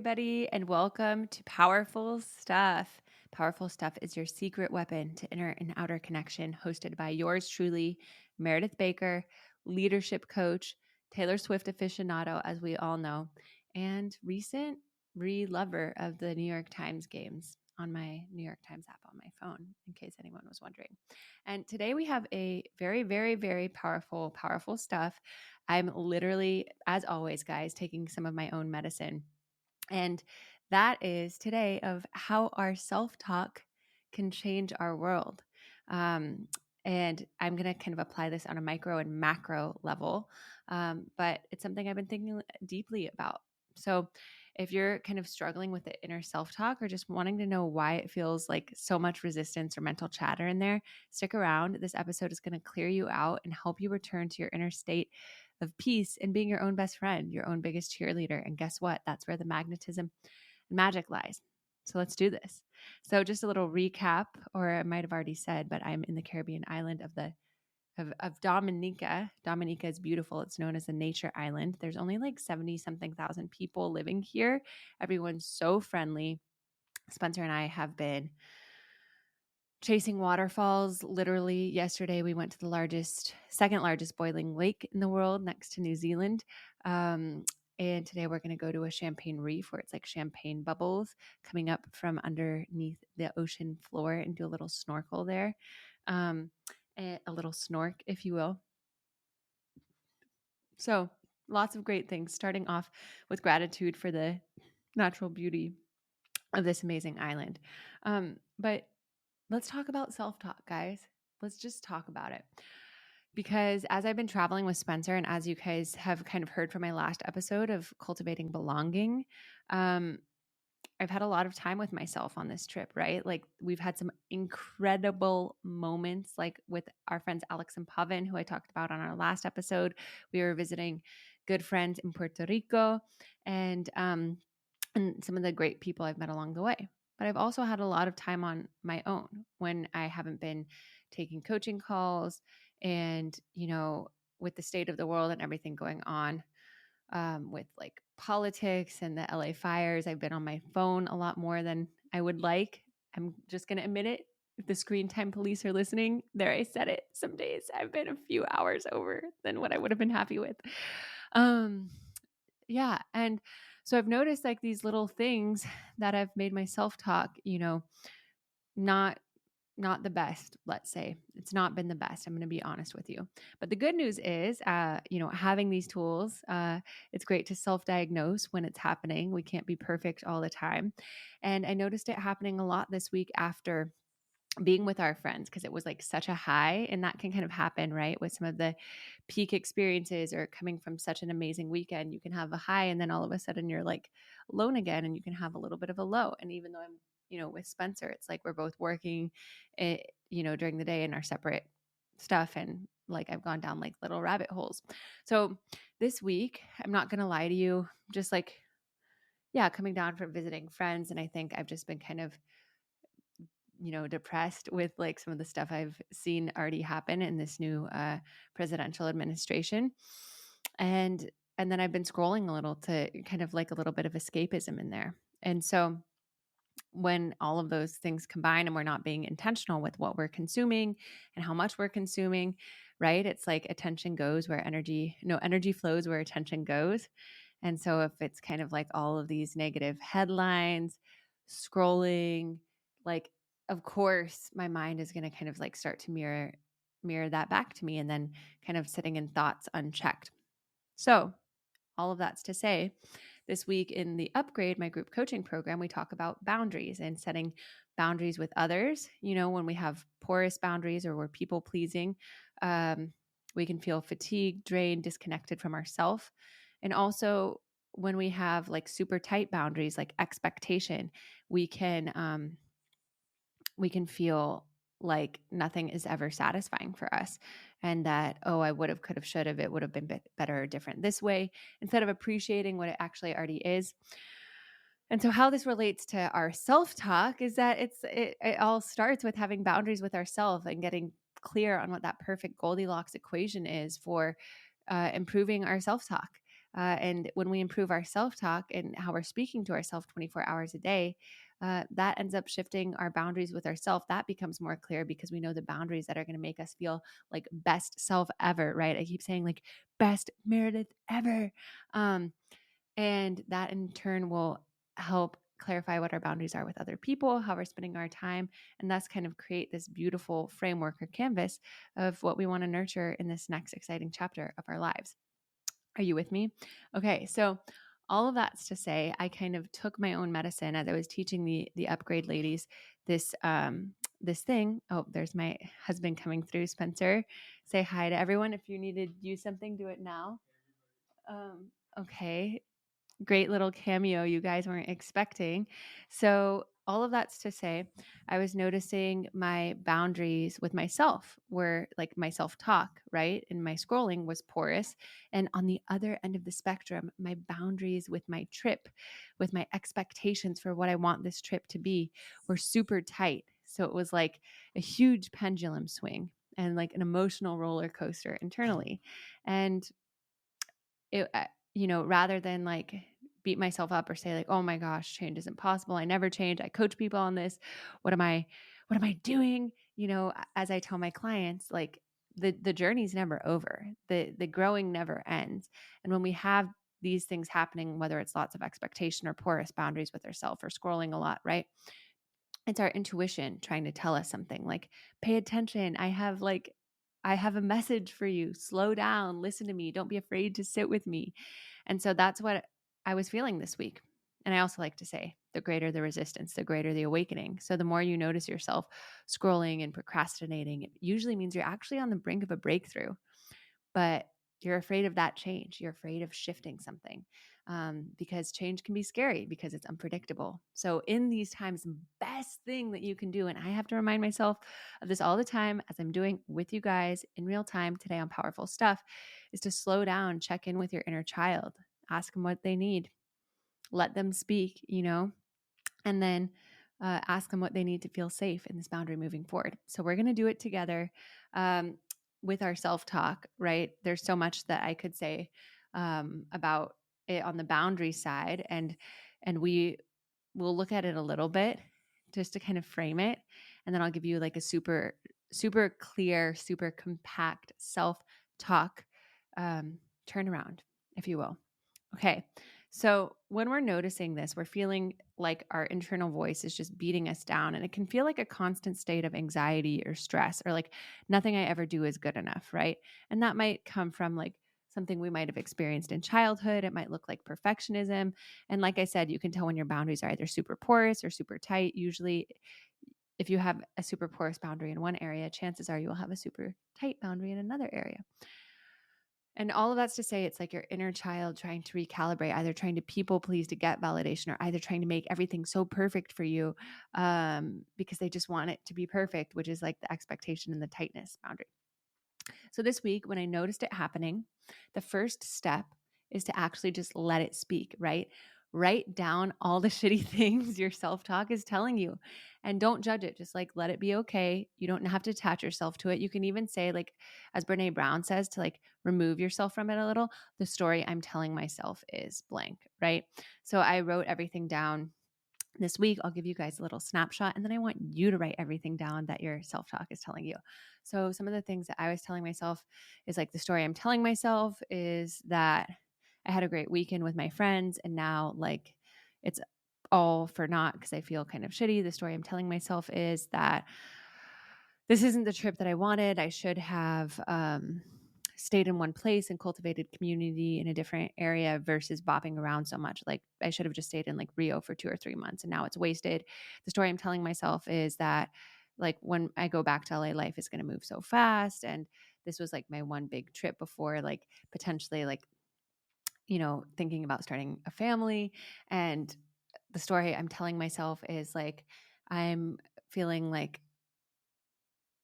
everybody, and welcome to Powerful Stuff. Powerful Stuff is your secret weapon to inner and outer connection, hosted by yours truly, Meredith Baker, leadership coach, Taylor Swift aficionado, as we all know, and recent re-lover of the New York Times games on my New York Times app on my phone, in case anyone was wondering. And today we have a very, very, very powerful stuff. I'm literally, as always, guys, taking some of my own medicine. And that is today of how our self-talk can change our world. And I'm going to kind of apply this on a micro and macro level, but it's something I've been thinking deeply about. So if you're kind of struggling with the inner self-talk or just wanting to know why it feels like so much resistance or mental chatter in there, stick around. This episode is going to clear you out and help you return to your inner state of peace and being your own best friend, your own biggest cheerleader. And guess what? That's where the magnetism and magic lies. So let's do this. So just a little recap, or I might have already said, but I'm in the Caribbean island of Dominica. Dominica is beautiful. It's known as the nature island. There's only like 70 something thousand people living here. Everyone's so friendly. Spencer and I have been chasing waterfalls. Literally yesterday, we went to the second largest boiling lake in the world next to New Zealand. And today we're going to go to a champagne reef where it's like champagne bubbles coming up from underneath the ocean floor and do a little snorkel there. A little snork, if you will. So lots of great things, starting off with gratitude for the natural beauty of this amazing island. But let's talk about self-talk, guys. Let's just talk about it. Because as I've been traveling with Spencer, and as you guys have kind of heard from my last episode of cultivating belonging, I've had a lot of time with myself on this trip, right? Like we've had some incredible moments, like with our friends Alex and Pavan, who I talked about on our last episode. We were visiting good friends in Puerto Rico, and some of the great people I've met along the way. But I've also had a lot of time on my own when I haven't been taking coaching calls, and with the state of the world and everything going on, with like politics and the LA fires, I've been on my phone a lot more than I would like. I'm just going to admit it. If the screen time police are listening, there I said it. Some days I've been a few hours over than what I would have been happy with. Yeah. And so I've noticed like these little things that have made my self-talk, not the best, let's say. It's not been the best. I'm going to be honest with you. But the good news is, having these tools, it's great to self-diagnose when it's happening. We can't be perfect all the time. And I noticed it happening a lot this week after being with our friends, because it was like such a high, and that can kind of happen, right? With some of the peak experiences or coming from such an amazing weekend, you can have a high and then all of a sudden you're like alone again and you can have a little bit of a low. And even though I'm, with Spencer, it's like we're both working, during the day in our separate stuff. And like I've gone down like little rabbit holes. So this week, I'm not going to lie to you, just like, yeah, coming down from visiting friends. And I think I've just been kind of depressed with like some of the stuff I've seen already happen in this new presidential administration. And then I've been scrolling a little to kind of like a little bit of escapism in there. And so when all of those things combine and we're not being intentional with what we're consuming and how much we're consuming, right? It's like attention goes where energy flows where attention goes. And so if it's kind of like all of these negative headlines, scrolling, like, of course, my mind is going to kind of like start to mirror that back to me, and then kind of sitting in thoughts unchecked. So all of that's to say, this week in the Upgrade, my group coaching program, we talk about boundaries and setting boundaries with others. When we have porous boundaries or we're people pleasing, we can feel fatigued, drained, disconnected from ourselves. And also when we have like super tight boundaries, like expectation, we can feel like nothing is ever satisfying for us, and that, oh, I would have, could have, should have, it would have been better or different this way, instead of appreciating what it actually already is. And so how this relates to our self-talk is that it all starts with having boundaries with ourselves and getting clear on what that perfect Goldilocks equation is for improving our self-talk. And when we improve our self-talk and how we're speaking to ourselves 24 hours a day, that ends up shifting our boundaries with ourselves. That becomes more clear because we know the boundaries that are going to make us feel like best self ever, right? I keep saying like best Meredith ever. And that in turn will help clarify what our boundaries are with other people, how we're spending our time, and thus kind of create this beautiful framework or canvas of what we want to nurture in this next exciting chapter of our lives. Are you with me? Okay, so all of that's to say, I kind of took my own medicine as I was teaching the upgrade ladies this thing. Oh, there's my husband coming through. Spencer, say hi to everyone. If you need to do something, do it now. Okay, great little cameo you guys weren't expecting. So, all of that's to say, I was noticing my boundaries with myself were like my self talk, right? And my scrolling was porous. And on the other end of the spectrum, my boundaries with my trip, with my expectations for what I want this trip to be, were super tight. So, it was like a huge pendulum swing and like an emotional roller coaster internally. And it, rather than like beat myself up or say like, oh my gosh, change isn't possible. I never change. I coach people on this. What am I doing? As I tell my clients, like the journey's never over. The growing never ends. And when we have these things happening, whether it's lots of expectation or porous boundaries with ourselves or scrolling a lot, right? It's our intuition trying to tell us something like, pay attention. I have a message for you. Slow down, listen to me. Don't be afraid to sit with me. And so that's what I was feeling this week. And I also like to say, the greater the resistance, the greater the awakening. So the more you notice yourself scrolling and procrastinating, it usually means you're actually on the brink of a breakthrough. But you're afraid of that change. You're afraid of shifting something because change can be scary because it's unpredictable. So, in these times, the best thing that you can do, and I have to remind myself of this all the time as I'm doing with you guys in real time today on Powerful Stuff, is to slow down, check in with your inner child, ask them what they need, let them speak, and then ask them what they need to feel safe in this boundary moving forward. So we're going to do it together with our self-talk, right? There's so much that I could say about it on the boundary side, and we will look at it a little bit just to kind of frame it, and then I'll give you like a super clear, super compact self-talk turnaround, if you will. Okay. So when we're noticing this, we're feeling like our internal voice is just beating us down, and it can feel like a constant state of anxiety or stress, or like nothing I ever do is good enough, right? And that might come from like something we might have experienced in childhood. It might look like perfectionism. And like I said, you can tell when your boundaries are either super porous or super tight. Usually, if you have a super porous boundary in one area, chances are you will have a super tight boundary in another area. And all of that's to say, it's like your inner child trying to recalibrate, either trying to people please to get validation, or either trying to make everything so perfect for you because they just want it to be perfect, which is like the expectation and the tightness boundary. So this week, when I noticed it happening, the first step is to actually just let it speak, right? Write down all the shitty things your self-talk is telling you and don't judge it. Just like let it be okay. You don't have to attach yourself to it. You can even say, like, as Brene Brown says, to like remove yourself from it a little. The story I'm telling myself is blank, right? So I wrote everything down this week. I'll give you guys a little snapshot, and then I want you to write everything down that your self-talk is telling you. So some of the things that I was telling myself is like, the story I'm telling myself is that I had a great weekend with my friends, and now like it's all for naught because I feel kind of shitty. The story I'm telling myself is that this isn't the trip that I wanted. I should have stayed in one place and cultivated community in a different area versus bopping around so much. Like I should have just stayed in like Rio for 2 or 3 months, and now it's wasted. The story I'm telling myself is that like when I go back to LA, life is going to move so fast. And this was like my one big trip before like potentially like, thinking about starting a family. And the story I'm telling myself is like, I'm feeling like,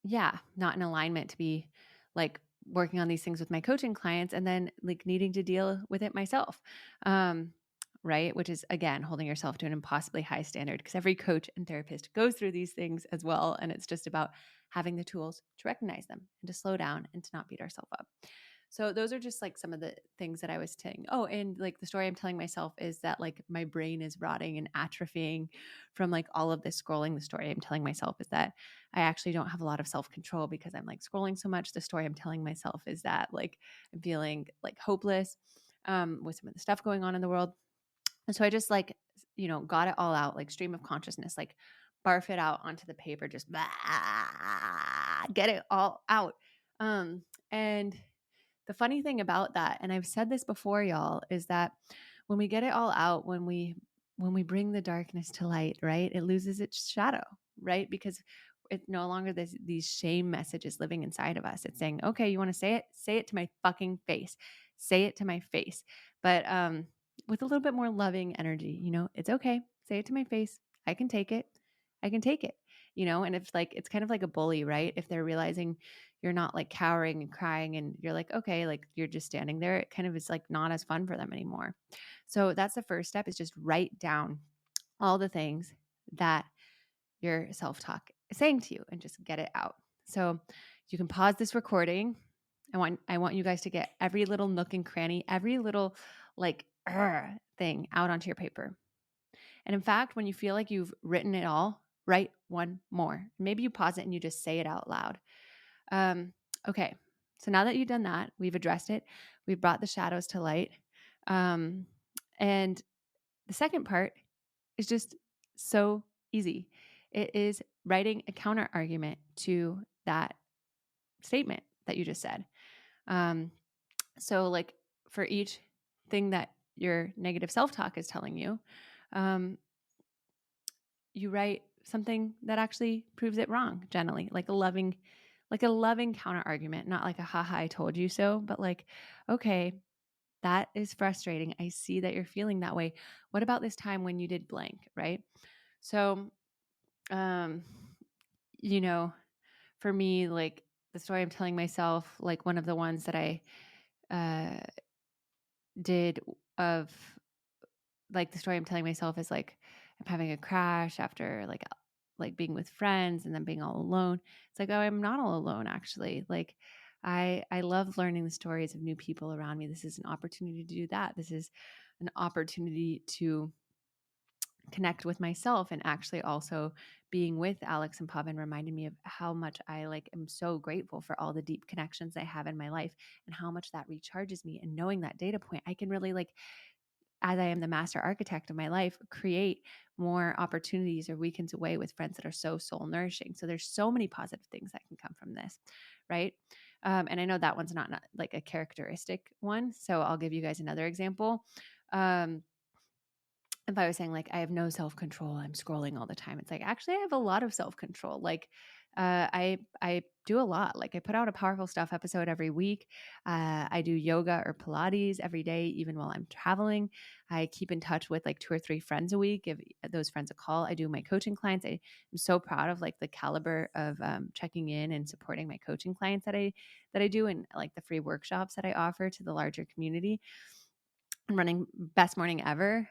yeah, not in alignment to be like working on these things with my coaching clients and then like needing to deal with it myself. Right. Which is again, holding yourself to an impossibly high standard because every coach and therapist goes through these things as well. And it's just about having the tools to recognize them and to slow down and to not beat ourselves up. So those are just like some of the things that I was saying. Oh, and like the story I'm telling myself is that like my brain is rotting and atrophying from like all of this scrolling. The story I'm telling myself is that I actually don't have a lot of self-control because I'm like scrolling so much. The story I'm telling myself is that like I'm feeling like hopeless with some of the stuff going on in the world. And so I just like, got it all out, like stream of consciousness, like barf it out onto the paper, just blah, get it all out. And the funny thing about that, and I've said this before, y'all, is that when we get it all out, when we bring the darkness to light, right, it loses its shadow, right? Because it's no longer these shame messages living inside of us. It's saying, okay, you want to say it? Say it to my fucking face. Say it to my face. But with a little bit more loving energy, it's okay. Say it to my face. I can take it. I can take it. And if like it's kind of like a bully, right? If they're realizing you're not like cowering and crying and you're like, okay, like you're just standing there, it kind of is like not as fun for them anymore. So that's the first step, is just write down all the things that your self-talk is saying to you and just get it out. So you can pause this recording. I want you guys to get every little nook and cranny, every little like thing out onto your paper. And in fact, when you feel like you've written it all, write one more. Maybe you pause it and you just say it out loud. Okay. So now that you've done that, we've addressed it. We've brought the shadows to light. And the second part is just so easy. It is writing a counter argument to that statement that you just said. So like for each thing that your negative self-talk is telling you, you write something that actually proves it wrong, generally, like a loving counter argument, not like a haha, I told you so, but like, okay, that is frustrating. I see that you're feeling that way. What about this time when you did blank, right? So, you know, for me, like the story I'm telling myself, like one of the ones that I did of like the story I'm telling myself is like I'm having a crash after like being with friends and then being all alone. It's like, oh, I'm not all alone actually. Like I love learning the stories of new people around me. This is an opportunity to do that. This is an opportunity to connect with myself, and actually also being with Alex and Pavan reminded me of how much I like am so grateful for all the deep connections I have in my life and how much that recharges me. And knowing that data point, I can really like, as I am the master architect of my life, create more opportunities or weekends away with friends that are so soul nourishing. So there's so many positive things that can come from this, right? And I know that one's not like a characteristic one. So I'll give you guys another example. If I was saying like I have no self-control, I'm scrolling all the time. It's like actually I have a lot of self-control. Like I do a lot. Like I put out a powerful stuff episode every week. I do yoga or Pilates every day, even while I'm traveling. I keep in touch with like 2 or 3 friends a week. Give those friends a call. I do my coaching clients. I'm so proud of like the caliber of checking in and supporting my coaching clients that I do, and like the free workshops that I offer to the larger community. I'm running best morning ever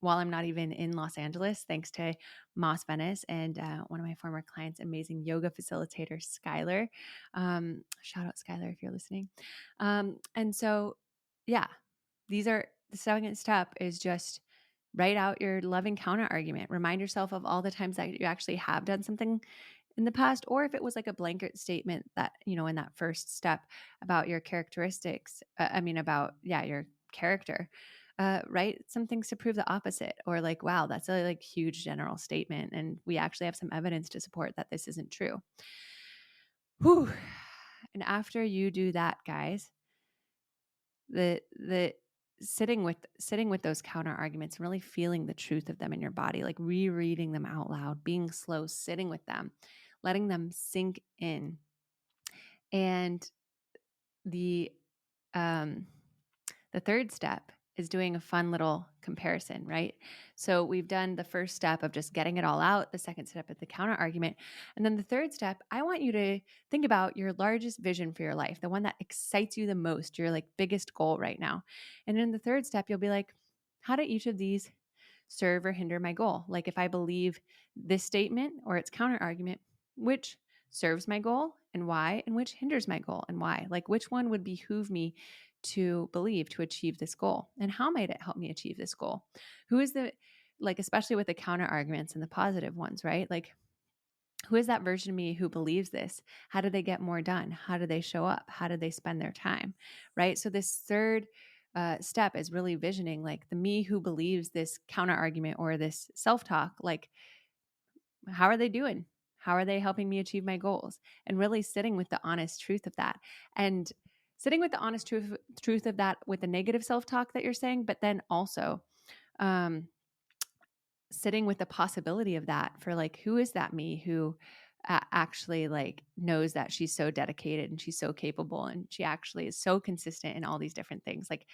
while I'm not even in Los Angeles, thanks to Moss Venice and one of my former clients, amazing yoga facilitator, Skylar. Shout out Skylar if you're listening. And so, yeah, these are the second step is just write out your loving counter argument. Remind yourself of all the times that you actually have done something in the past, or if it was like a blanket statement that, in that first step about your characteristics, about your character, right? Some things to prove the opposite, or like, wow, that's a like huge general statement. And we actually have some evidence to support that this isn't true. Whew. And after you do that, guys, the sitting with those counter arguments, really feeling the truth of them in your body, like rereading them out loud, being slow, sitting with them, letting them sink in. And the third step is doing a fun little comparison, right? So we've done the first step of just getting it all out, the second step is the counter argument. And then the third step, I want you to think about your largest vision for your life, the one that excites you the most, your like biggest goal right now. And in the third step, you'll be like, how do each of these serve or hinder my goal? Like if I believe this statement or its counter argument, which serves my goal and why, and which hinders my goal and why. Like, which one would behoove me to believe to achieve this goal? And how might it help me achieve this goal? Who is the, like, especially with the counter arguments and the positive ones, right? Like, who is that version of me who believes this? How do they get more done? How do they show up? How do they spend their time? Right. So, this third step is really visioning like the me who believes this counter argument or this self talk. Like, how are they doing? How are they helping me achieve my goals? And really sitting with the honest truth of that. And sitting with the honest truth of that with the negative self talk that you're saying, but then also, um, sitting with the possibility of that for like, who is that me who actually like knows that she's so dedicated and she's so capable and she actually is so consistent in all these different things. Like,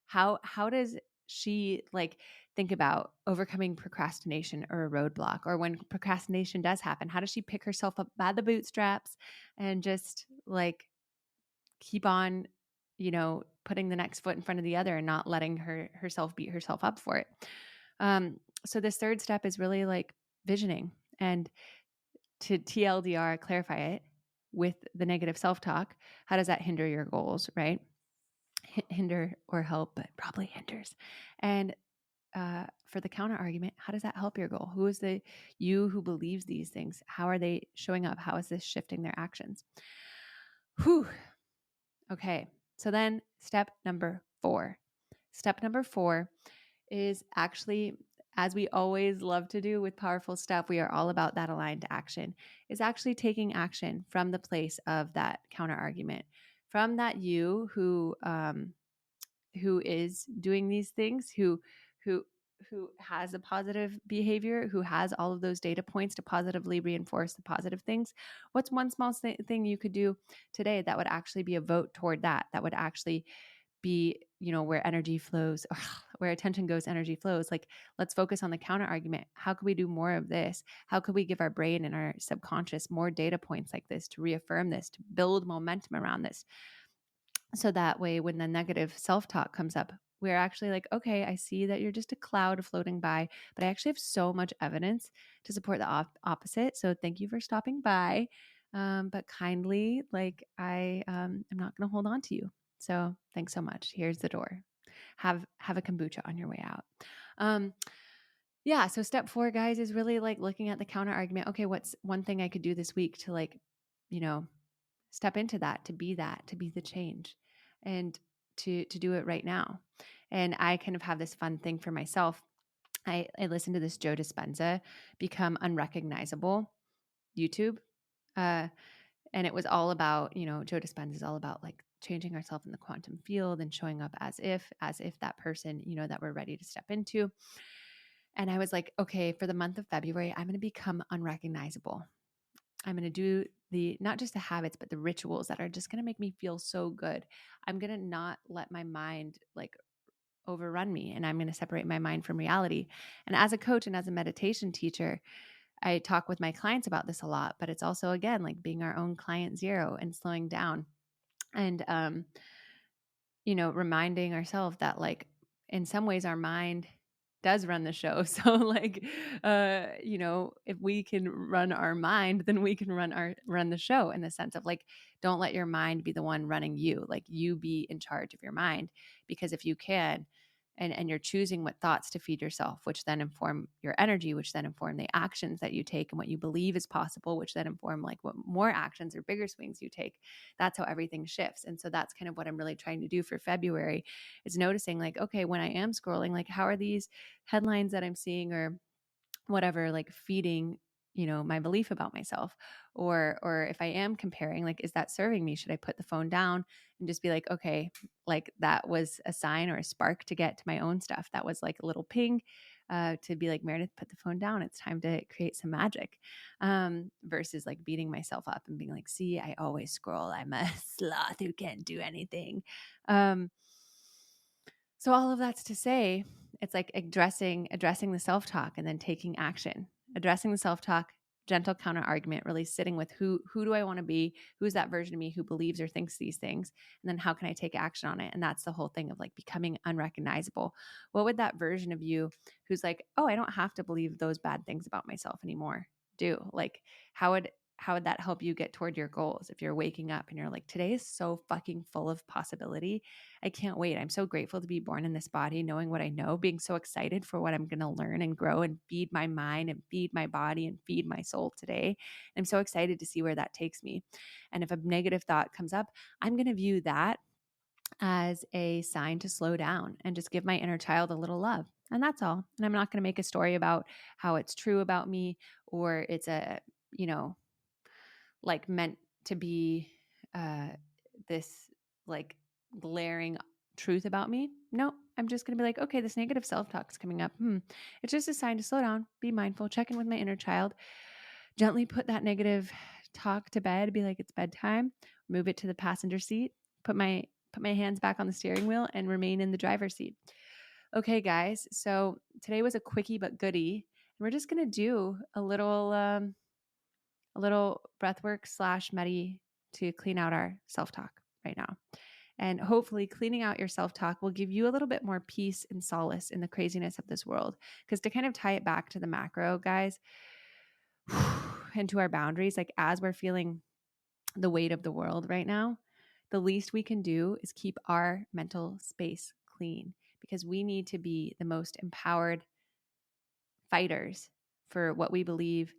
how does she like think about overcoming procrastination or a roadblock, or when procrastination does happen, how does she pick herself up by the bootstraps and just like keep on, putting the next foot in front of the other and not letting herself beat herself up for it. So this third step is really like visioning, and to TLDR, clarify it with the negative self-talk. How does that hinder your goals, right? Hinder or help, but probably hinders. And for the counter argument, how does that help your goal? Who is the you who believes these things? How are they showing up? How is this shifting their actions? Whew. Okay. So then step number 4. Step number 4 is actually, as we always love to do with powerful stuff, we are all about that aligned action, is actually taking action from the place of that counter argument, from that you who is doing these things, who has a positive behavior, who has all of those data points to positively reinforce the positive things. What's one small thing you could do today that would actually be a vote toward that would actually be, where energy flows, or where attention goes, energy flows. Like, let's focus on the counter argument. How could we do more of this? How could we give our brain and our subconscious more data points like this to reaffirm this, to build momentum around this? So that way, when the negative self-talk comes up, we're actually like, okay, I see that you're just a cloud floating by, but I actually have so much evidence to support the opposite. So thank you for stopping by. But kindly, like, I am not going to hold on to you. So thanks so much. Here's the door. Have a kombucha on your way out. Yeah. So step 4, guys, is really like looking at the counter argument. Okay, what's one thing I could do this week to like, step into that, to be the change, and to do it right now. And I kind of have this fun thing for myself. I listened to this Joe Dispenza Become Unrecognizable YouTube. And it was all about, Joe Dispenza is all about like changing ourselves in the quantum field and showing up as if that person, that we're ready to step into. And I was like, okay, for the month of February, I'm going to become unrecognizable. I'm going to do not just the habits, but the rituals that are just going to make me feel so good. I'm going to not let my mind like overrun me, and I'm going to separate my mind from reality. And as a coach and as a meditation teacher, I talk with my clients about this a lot, but it's also, again, like being our own client zero and slowing down and, reminding ourselves that like in some ways our mind does run the show. So like, if we can run our mind, then we can run the show, in the sense of like, don't let your mind be the one running you. Like, you be in charge of your mind, because if you can, and you're choosing what thoughts to feed yourself, which then inform your energy, which then inform the actions that you take and what you believe is possible, which then inform like what more actions or bigger swings you take. That's how everything shifts. And so that's kind of what I'm really trying to do for February, is noticing like, okay, when I am scrolling, like, how are these headlines that I'm seeing or whatever, like feeding, my belief about myself? Or if I am comparing, like, is that serving me? Should I put the phone down and just be like, okay, like that was a sign or a spark to get to my own stuff. That was like a little ping to be like, Meredith, put the phone down. It's time to create some magic. Versus like beating myself up and being like, see, I always scroll. I'm a sloth who can't do anything. So all of that's to say, it's like addressing the self-talk and then taking action, addressing the self-talk, gentle counter argument, really sitting with who do I want to be? Who's that version of me who believes or thinks these things? And then how can I take action on it? And that's the whole thing of like becoming unrecognizable. What would that version of you who's like, oh, I don't have to believe those bad things about myself anymore do? Like, how how would that help you get toward your goals? If you're waking up and you're like, today is so fucking full of possibility. I can't wait. I'm so grateful to be born in this body, knowing what I know, being so excited for what I'm going to learn and grow and feed my mind and feed my body and feed my soul today. I'm so excited to see where that takes me. And if a negative thought comes up, I'm going to view that as a sign to slow down and just give my inner child a little love. And that's all. And I'm not going to make a story about how it's true about me or it's a, like meant to be this like glaring truth about me. No, I'm just going to be like, okay, this negative self-talk is coming up. It's just a sign to slow down, be mindful, check in with my inner child, gently put that negative talk to bed, be like, it's bedtime, move it to the passenger seat, put my hands back on the steering wheel and remain in the driver's seat. Okay, guys. So today was a quickie but goodie. And we're just going to do a little breath work / medi to clean out our self-talk right now. And hopefully cleaning out your self-talk will give you a little bit more peace and solace in the craziness of this world. Because to kind of tie it back to the macro, guys, and to our boundaries, like as we're feeling the weight of the world right now, the least we can do is keep our mental space clean, because we need to be the most empowered fighters for what we believe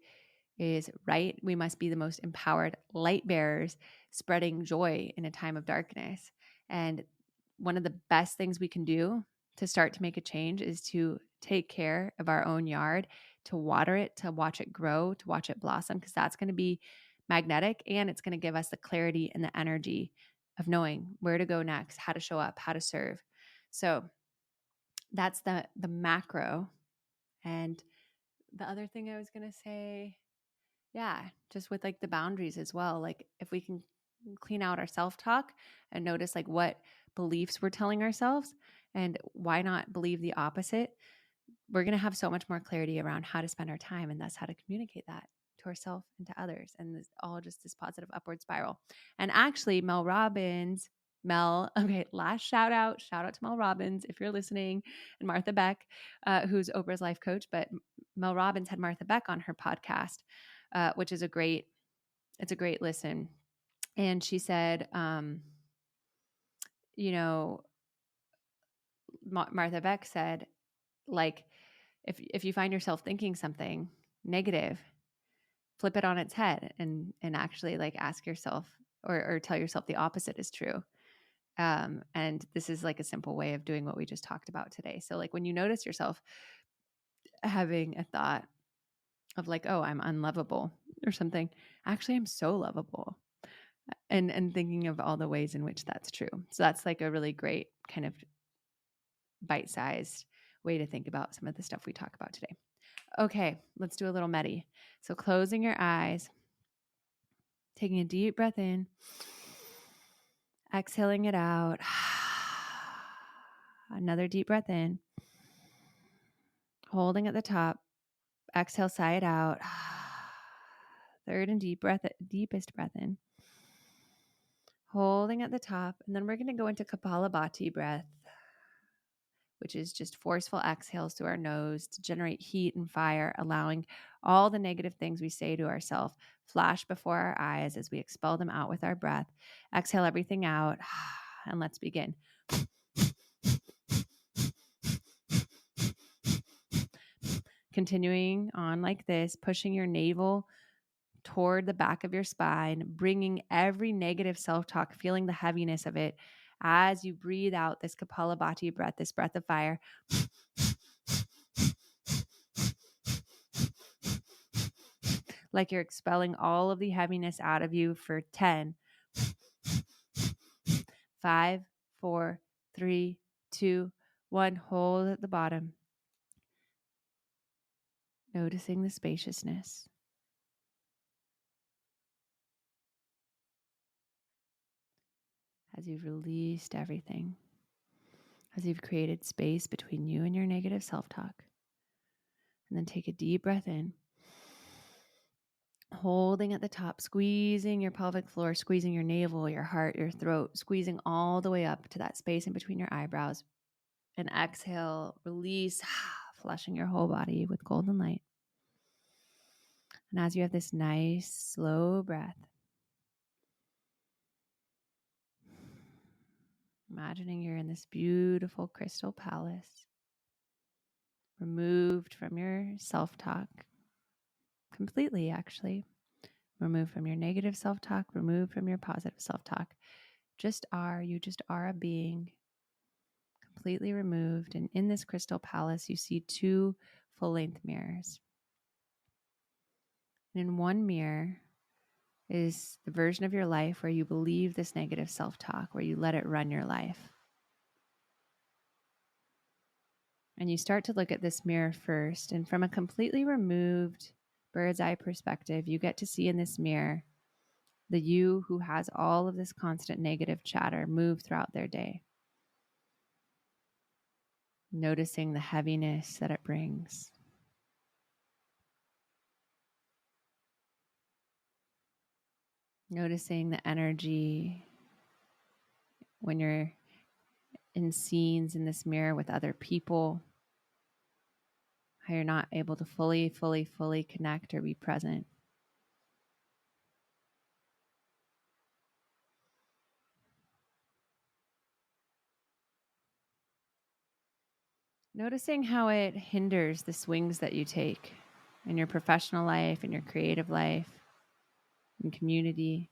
is right. We must be the most empowered light bearers, spreading joy in a time of darkness. And one of the best things we can do to start to make a change is to take care of our own yard, to water it, to watch it grow, to watch it blossom, because that's going to be magnetic and it's going to give us the clarity and the energy of knowing where to go next, how to show up, how to serve. So that's the macro. And the other thing I was going to say, yeah, just with like the boundaries as well. Like if we can clean out our self-talk and notice like what beliefs we're telling ourselves and why not believe the opposite, we're going to have so much more clarity around how to spend our time and thus how to communicate that to ourselves and to others. And this, all just this positive upward spiral. And actually last shout out to Mel Robbins, if you're listening, and Martha Beck, who's Oprah's life coach, but Mel Robbins had Martha Beck on her podcast, which is a great listen. And she said, Martha Beck said, like, if you find yourself thinking something negative, flip it on its head and actually like ask yourself or tell yourself the opposite is true. And this is like a simple way of doing what we just talked about today. So like when you notice yourself having a thought of like, oh, I'm unlovable or something, actually I'm so lovable. And thinking of all the ways in which that's true. So that's like a really great kind of bite-sized way to think about some of the stuff we talk about today. Okay, let's do a little medi. So closing your eyes, taking a deep breath in, exhaling it out. Another deep breath in, holding at the top, exhale, sigh it out. Third and deepest breath in, holding at the top. And then we're going to go into Kapalabhati breath, which is just forceful exhales through our nose to generate heat and fire, allowing all the negative things we say to ourselves flash before our eyes as we expel them out with our breath. Exhale everything out, and let's begin. Continuing on like this, pushing your navel toward the back of your spine, bringing every negative self-talk, feeling the heaviness of it as you breathe out this Kapalabhati breath, this breath of fire. Like you're expelling all of the heaviness out of you for 10, 5, 4, 3, 2, 1. Hold at the bottom. Noticing the spaciousness. As you've released everything, as you've created space between you and your negative self-talk. And then take a deep breath in, holding at the top, squeezing your pelvic floor, squeezing your navel, your heart, your throat, squeezing all the way up to that space in between your eyebrows. And exhale, release, flushing your whole body with golden light. And as you have this nice, slow breath, imagining you're in this beautiful crystal palace, removed from your self-talk completely, actually. Removed from your negative self-talk, removed from your positive self-talk. You just are a being, completely removed. And in this crystal palace, you see 2 full-length mirrors. And in one mirror is the version of your life where you believe this negative self-talk, where you let it run your life. And you start to look at this mirror first, and from a completely removed bird's eye perspective, you get to see in this mirror the you who has all of this constant negative chatter move throughout their day. Noticing the heaviness that it brings. Noticing the energy when you're in scenes in this mirror with other people, how you're not able to fully connect or be present. Noticing how it hinders the swings that you take in your professional life, in your creative life, in community.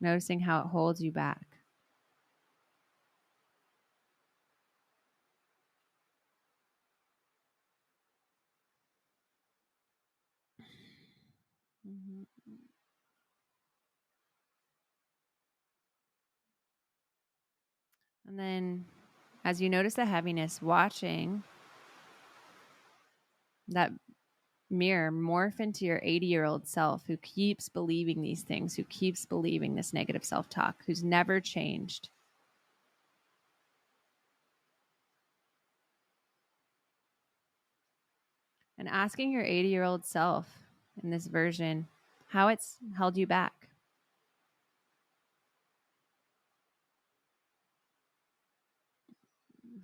Noticing how it holds you back. Mm-hmm. And then as you notice the heaviness, watching that mirror morph into your 80-year-old self who keeps believing these things, who keeps believing this negative self-talk, who's never changed. And asking your 80-year-old self in this version how it's held you back.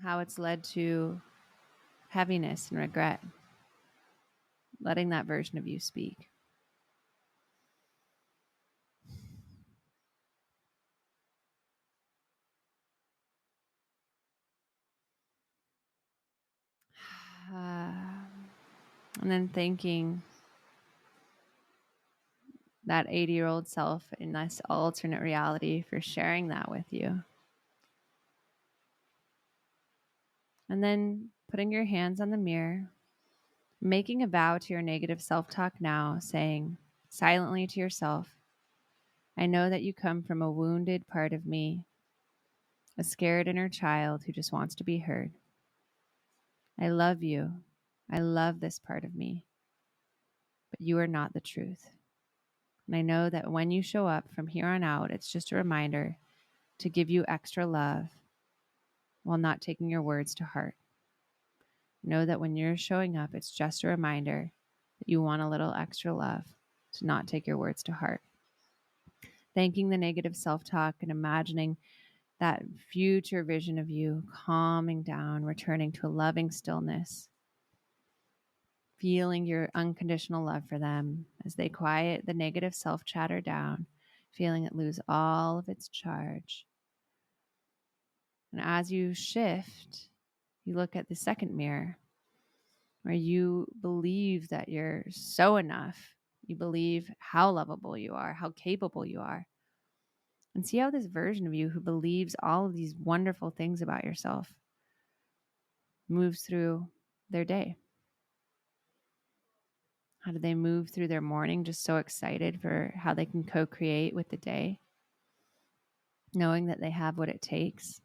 How it's led to heaviness and regret. Letting that version of you speak. And then thanking that 80-year-old self in this alternate reality for sharing that with you. And then putting your hands on the mirror, making a vow to your negative self-talk now, saying silently to yourself, I know that you come from a wounded part of me, a scared inner child who just wants to be heard. I love you. I love this part of me, but you are not the truth. And I know that when you show up from here on out, it's just a reminder to give you extra love while not taking your words to heart. Know that when you're showing up, it's just a reminder that you want a little extra love, to not take your words to heart. Thanking the negative self-talk and imagining that future vision of you calming down, returning to a loving stillness, feeling your unconditional love for them as they quiet the negative self-chatter down, feeling it lose all of its charge. And as you shift, you look at the second mirror where you believe that you're so enough. You believe how lovable you are, how capable you are. And see how this version of you who believes all of these wonderful things about yourself moves through their day. How do they move through their morning just so excited for how they can co-create with the day, knowing that they have what it takes?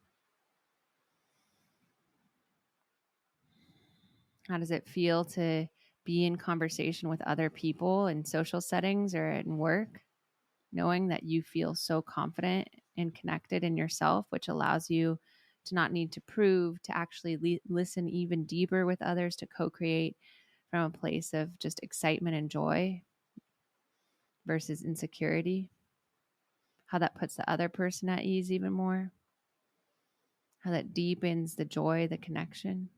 How does it feel to be in conversation with other people in social settings or in work, knowing that you feel so confident and connected in yourself, which allows you to not need to prove, to actually listen even deeper with others, to co-create from a place of just excitement and joy versus insecurity? How that puts the other person at ease even more? How that deepens the joy, the connection?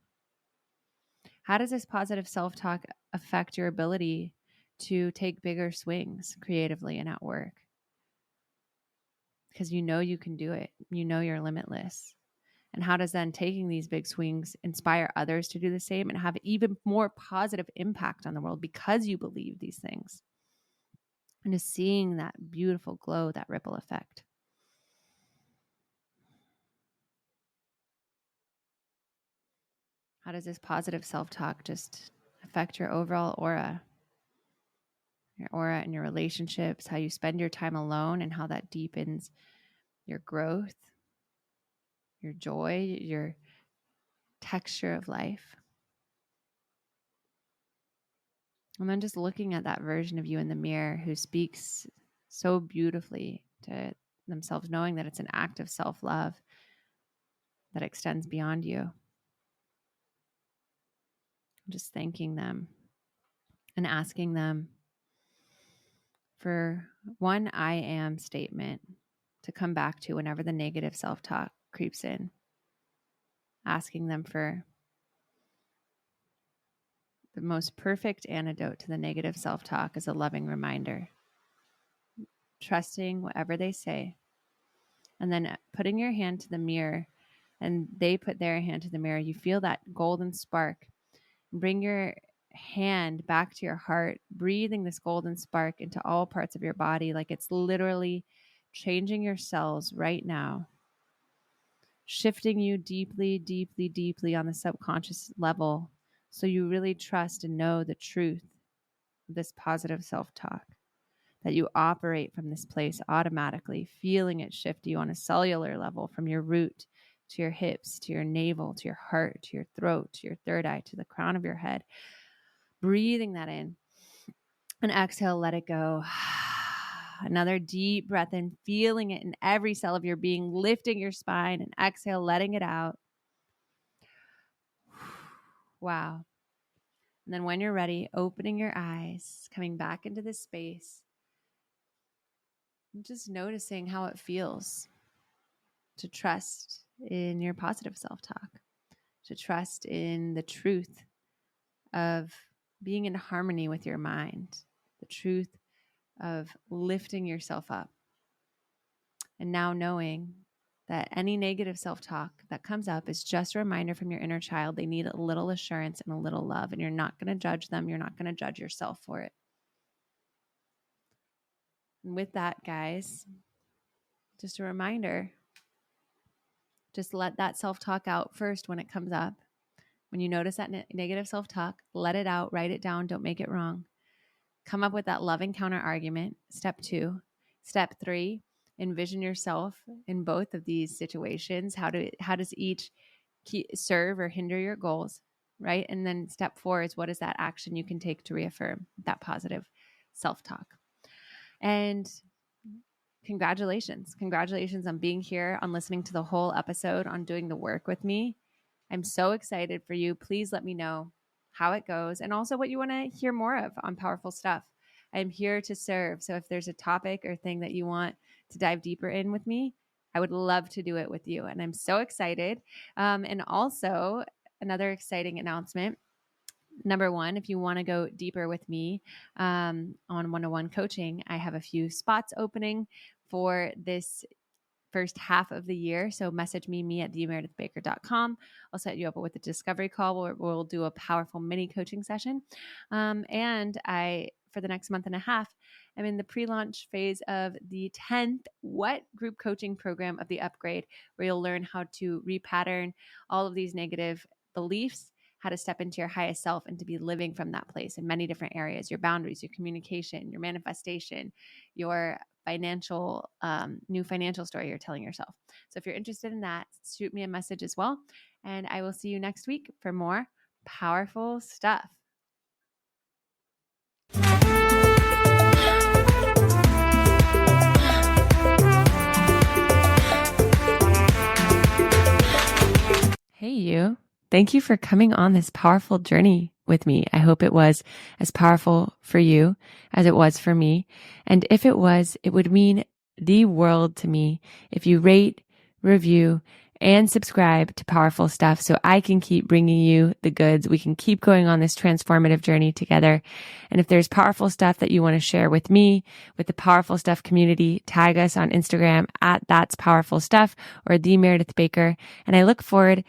How does this positive self-talk affect your ability to take bigger swings creatively and at work. Because you know you can do it. You know you're limitless. And how does then taking these big swings inspire others to do the same and have even more positive impact on the world because you believe these things? And just seeing that beautiful glow, that ripple effect. How does this positive self-talk just affect your overall aura? Your aura and your relationships, how you spend your time alone, and how that deepens your growth, your joy, your texture of life. And then just looking at that version of you in the mirror who speaks so beautifully to themselves, knowing that it's an act of self-love that extends beyond you. Just thanking them and asking them for one I am statement to come back to whenever the negative self-talk creeps in. Asking them for the most perfect antidote to the negative self-talk is a loving reminder. Trusting whatever they say. And then putting your hand to the mirror and they put their hand to the mirror. You feel that golden spark. Bring your hand back to your heart, breathing this golden spark into all parts of your body like it's literally changing your cells right now. Shifting you deeply, deeply, deeply on the subconscious level so you really trust and know the truth of this positive self-talk, that you operate from this place automatically, feeling it shift you on a cellular level from your root to your hips, to your navel, to your heart, to your throat, to your third eye, to the crown of your head. Breathing that in and exhale, let it go. Another deep breath in, feeling it in every cell of your being, lifting your spine, and exhale, letting it out. Wow. And then when you're ready, opening your eyes, coming back into this space, and just noticing how it feels to trust in your positive self-talk, to trust in the truth of being in harmony with your mind, the truth of lifting yourself up. And now knowing that any negative self-talk that comes up is just a reminder from your inner child. They need a little assurance and a little love, and you're not going to judge them. You're not going to judge yourself for it. And with that, guys, just a reminder, just let that self-talk out first when it comes up. When you notice that negative self-talk, let it out, write it down, don't make it wrong. Come up with that loving counter argument. Step 2. Step 3, envision yourself in both of these situations. How does each serve or hinder your goals, right? And then step 4 is, what is that action you can take to reaffirm that positive self-talk? And congratulations on being here, on listening to the whole episode, on doing the work with me. I'm so excited for you. Please let me know how it goes and also what you want to hear more of on Powerful Stuff. I'm here to serve. So if there's a topic or thing that you want to dive deeper in with me, I would love to do it with you. And I'm so excited. And also another exciting announcement. Number 1, if you want to go deeper with me on one-on-one coaching, I have a few spots opening for this first half of the year. So message me at themeredithbaker.com. I'll set you up with a discovery call where we'll do a powerful mini coaching session. And for the next month and a half, I'm in the pre-launch phase of the 10th group coaching program of the upgrade, where you'll learn how to repattern all of these negative beliefs, how to step into your highest self and to be living from that place in many different areas, your boundaries, your communication, your manifestation, your new financial story you're telling yourself. So if you're interested in that, shoot me a message as well. And I will see you next week for more powerful stuff. Hey, you. Thank you for coming on this powerful journey with me. I hope it was as powerful for you as it was for me. And if it was, it would mean the world to me if you rate, review, and subscribe to Powerful Stuff so I can keep bringing you the goods. We can keep going on this transformative journey together. And if there's powerful stuff that you want to share with me, with the Powerful Stuff community, tag us on Instagram at That's Powerful Stuff or the Meredith Baker. And I look forward